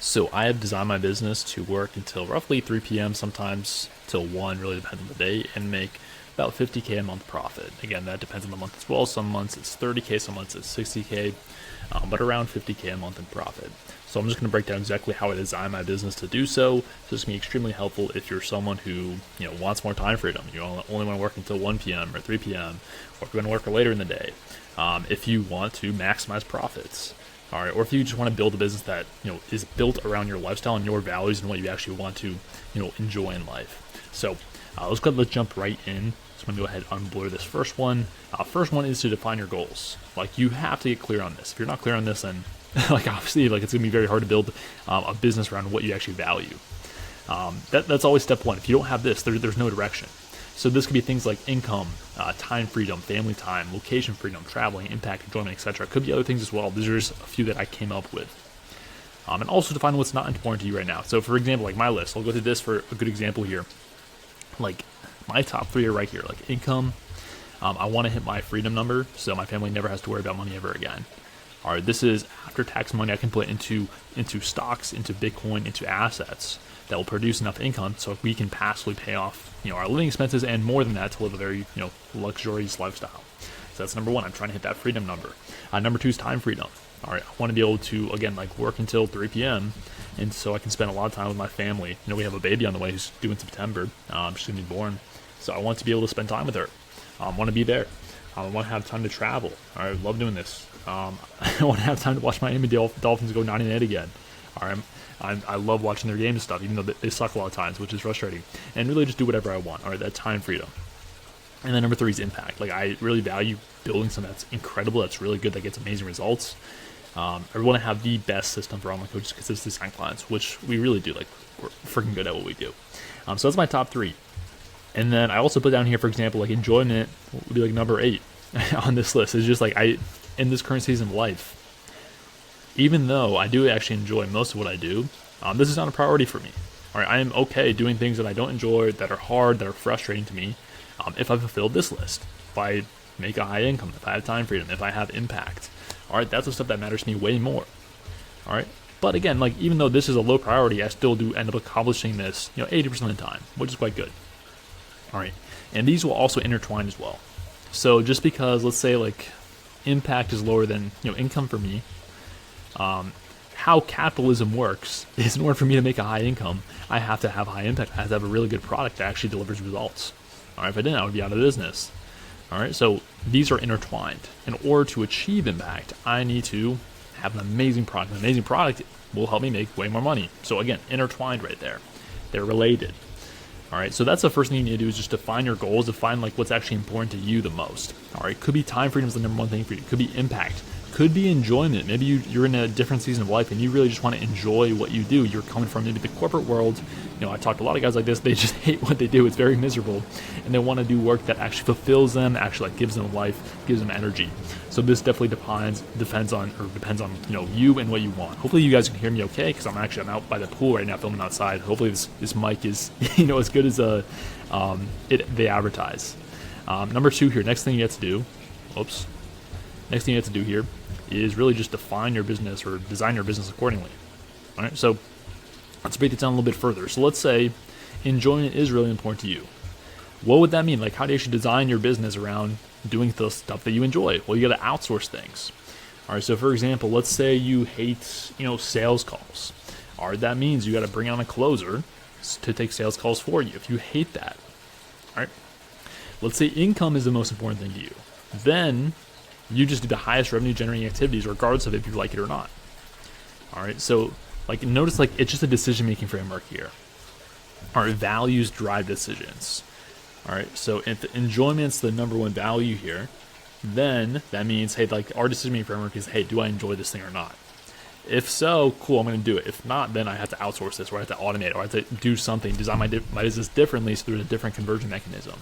So I have designed my business to work until roughly 3 p.m., sometimes till 1, really depends on the day, and make about 50K a month profit. Again, that depends on the month as well. Some months it's 30K, some months it's 60K, but around 50K a month in profit. So I'm just going to break down exactly how I design my business to do so. So it's going to be extremely helpful if you're someone who wants more time freedom. You only want to work until 1 p.m. or 3 p.m. or if you're going to work later in the day. If you want to maximize profits. All right, or if you just want to build a business that is built around your lifestyle and your values and what you actually want to enjoy in life. So let's jump right in. So I'm gonna go ahead and unblur this first one. First one is to define your goals. Like you have to get clear on this. If you're not clear on this, then obviously it's gonna be very hard to build a business around what you actually value. That's always step one. If you don't have this, there's no direction. So this could be things like income, time freedom, family time, location freedom, traveling, impact, enjoyment, etc. It could be other things as well. These are just a few that I came up with. And also define what's not important to you right now. So for example, like my list, I'll go through this for a good example here. Like my top 3 are right here. Like income, I want to hit my freedom number so my family never has to worry about money ever again. All right, this is after tax money I can put into stocks, into Bitcoin, into assets that will produce enough income so we can passively pay off our living expenses and more than that to live a very luxurious lifestyle. So that's number 1. I'm trying to hit that freedom number. Number 2 is time freedom. All right, I want to be able to again work until 3 p.m. and so I can spend a lot of time with my family. We have a baby on the way who's due in September. She's gonna be born, so I want to be able to spend time with her. I want to be there. I want to have time to travel. I love doing this. I want to have time to watch Miami Dolphins go 9-8 again. All right. I love watching their game and stuff, even though they suck a lot of times, which is frustrating. And really just do whatever I want. All right, that time freedom. And then number 3 is impact. Like I really value building something that's incredible, that's really good, that gets amazing results. I want to have the best system for all my coaches, consistent design clients, which we really do. Like we're freaking good at what we do. So that's my top 3. And then I also put down here, for example, like enjoyment would be like number 8 on this list. It's just like in this current season of life, even though I do actually enjoy most of what I do, this is not a priority for me. All right, I am okay doing things that I don't enjoy, that are hard, that are frustrating to me, if I fulfill this list, if I make a high income, if I have time freedom, if I have impact. All right, that's the stuff that matters to me way more. All right, but again, like even though this is a low priority, I still do end up accomplishing this 80% of the time, which is quite good. All right, and these will also intertwine as well. So just because, let's say, like impact is lower than income for me, how capitalism works is in order for me to make a high income, I have to have high impact. I have to have a really good product that actually delivers results. All right, if I didn't, I would be out of business. All right, so these are intertwined. In order to achieve impact, I need to have an amazing product. An amazing product will help me make way more money. So again, intertwined right there. They're related. All right, so that's the first thing you need to do is just define your goals, define like what's actually important to you the most. All right, could be time freedom is the number 1 thing for you. Could be impact. Could be enjoyment. Maybe you're in a different season of life and you really just want to enjoy what you do. You're coming from maybe the corporate world. I talked to a lot of guys like this. They just hate what they do. It's very miserable. And they want to do work that actually fulfills them, actually gives them life, gives them energy. So this definitely depends on you and what you want. Hopefully you guys can hear me okay because I'm out by the pool right now filming outside. Hopefully this mic is as good as they advertise. Number 2 here. Next thing you have to do. Next thing you have to do here is really just define your business or design your business accordingly. All right, so let's break this down a little bit further. So let's say enjoyment is really important to you. What would that mean? Like how do you actually design your business around doing the stuff that you enjoy? Well, you got to outsource things. All right, so for example, let's say you hate, sales calls. All right, that means you got to bring on a closer to take sales calls for you if you hate that. All right, let's say income is the most important thing to you. Then you just do the highest revenue generating activities regardless of if you like it or not. All right, so notice it's just a decision making framework here. All right, values drive decisions. All right, so if enjoyment's the number 1 value here, then that means, hey, our decision making framework is, hey, do I enjoy this thing or not? If so, cool, I'm going to do it. If not, then I have to outsource this, or I have to automate it, or I have to do something, design my business differently so there's a different conversion mechanism.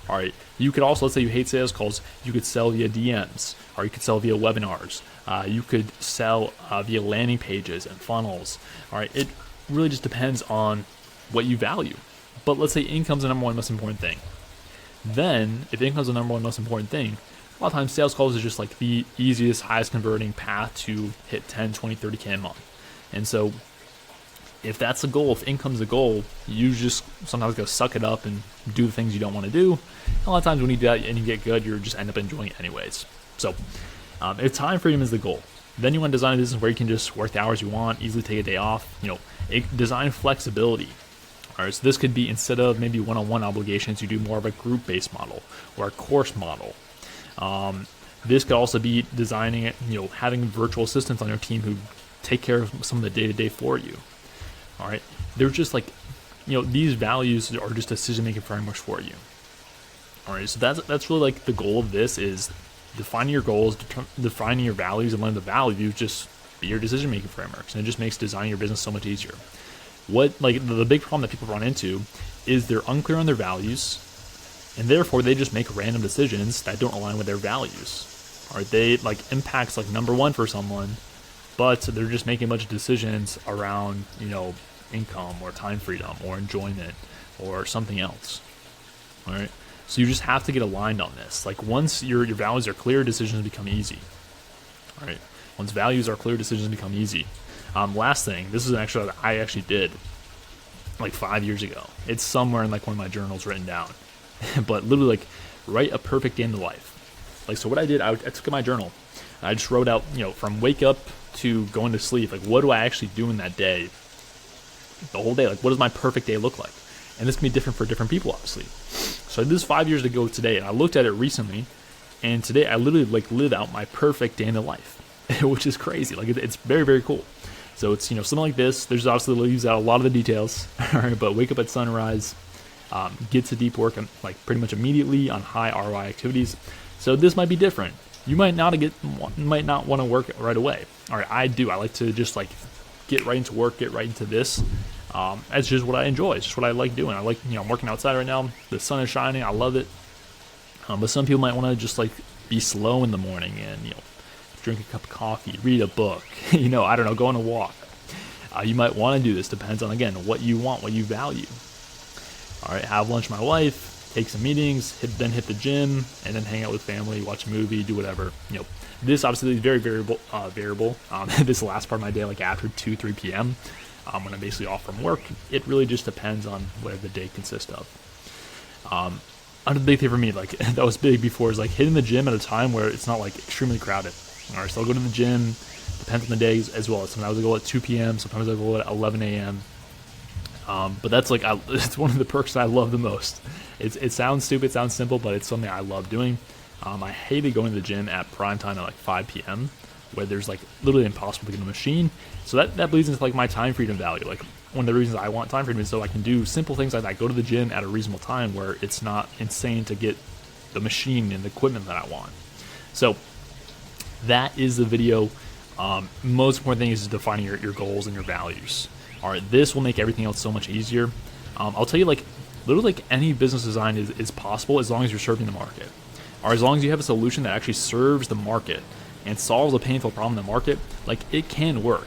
All right, you could also, let's say you hate sales calls, you could sell via DMs, or you could sell via webinars. You could sell via landing pages and funnels. All right, it really just depends on what you value. But let's say income's the number 1 most important thing. Then, if income's the number 1 most important thing, a lot of times sales calls is just the easiest, highest converting path to hit 10, 20, 30K a month. And so If that's a goal, if income's a goal, you just sometimes go suck it up and do the things you don't want to do. A lot of times when you do that and you get good, you just end up enjoying it anyways. So if time freedom is the goal, then you want to design a business where you can just work the hours you want, easily take a day off. Design flexibility. All right, so this could be, instead of maybe one-on-one obligations, you do more of a group-based model or a course model. This could also be designing it, having virtual assistants on your team who take care of some of the day-to-day for you. All right, they're just these values are just decision-making frameworks for you. All right, so that's really the goal of this, is defining your goals, defining your values, and letting the values just be your decision-making frameworks. And it just makes designing your business so much easier. The big problem that people run into is they're unclear on their values, and therefore they just make random decisions that don't align with their values. All right, they impacts number one for someone, but they're just making a bunch of decisions around income or time freedom or enjoyment or something else. All right, so you just have to get aligned on this. Once your values are clear, decisions become easy. All right, once values are clear, decisions become easy. Last thing, this is actually that I actually did 5 years ago. It's somewhere in one of my journals written down, but literally write a perfect day in the life. So what I did, I took my journal, and I just wrote out, from wake up to going to sleep, what do I actually do in that day, the whole day? What does my perfect day look like? And this can be different for different people, obviously. So I did this 5 years ago today, and I looked at it recently, and today I literally live out my perfect day in the life, which is crazy. It's very, very cool. So it's, something like this. There's obviously, leaves out a lot of the details, all right, but wake up at sunrise, get to deep work pretty much immediately on high ROI activities. So this might be different. You might not want to work right away. All right, I do. I like to just get right into work, get right into this. It's just what I enjoy. It's just what I like doing. I like, I'm working outside right now. The sun is shining. I love it. But some people might want to just be slow in the morning and, drink a cup of coffee, read a book, I don't know, go on a walk. You might want to do this. Depends on, again, what you want, what you value. All right, have lunch with my wife, take some meetings, then hit the gym, and then hang out with family, watch a movie, do whatever. This obviously is very variable. This last part of my day, after 2-3 p.m., when I'm basically off from work, it really just depends on whatever the day consists of. Another big thing for me, that was big before, is hitting the gym at a time where it's not extremely crowded. All right, so I'll go to the gym, depends on the days as well. Sometimes I go at 2 p.m., sometimes I go at 11 a.m. But that's it's one of the perks that I love the most. It sounds stupid, sounds simple, but it's something I love doing. I hated going to the gym at prime time at 5 p.m., where there's literally impossible to get a machine. So that bleeds into my time freedom value. One of the reasons I want time freedom is so I can do simple things like that. Go to the gym at a reasonable time where it's not insane to get the machine and the equipment that I want. So that is the video. Most important thing is defining your goals and your values. All right, this will make everything else so much easier. I'll tell you, literally any business design is possible as long as you're serving the market, or as long as you have a solution that actually serves the market and solves a painful problem in the market. It can work.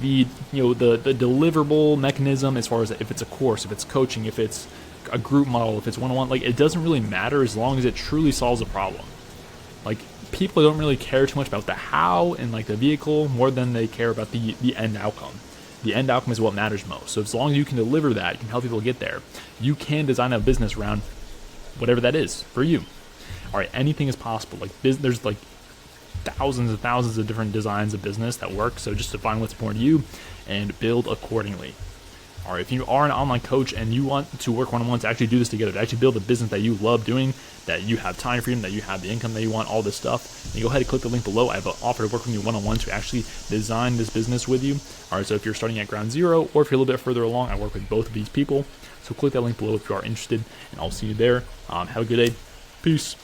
The deliverable mechanism, as far as if it's a course, if it's coaching, if it's a group model, if it's one-on-one, it doesn't really matter as long as it truly solves a problem. People don't really care too much about the how and the vehicle more than they care about the end outcome. The end outcome is what matters most. So as long as you can deliver that, you can help people get there, you can design a business around whatever that is for you. All right, anything is possible. There's thousands and thousands of different designs of business that work. So just define what's important to you and build accordingly. All right, if you are an online coach and you want to work one-on-one to actually do this together, to actually build a business that you love doing, that you have time freedom, that you have the income that you want, all this stuff, then go ahead and click the link below. I have an offer to work with you one-on-one to actually design this business with you. All right, so if you're starting at ground zero or if you're a little bit further along, I work with both of these people. So click that link below if you are interested, and I'll see you there. Have a good day. Peace.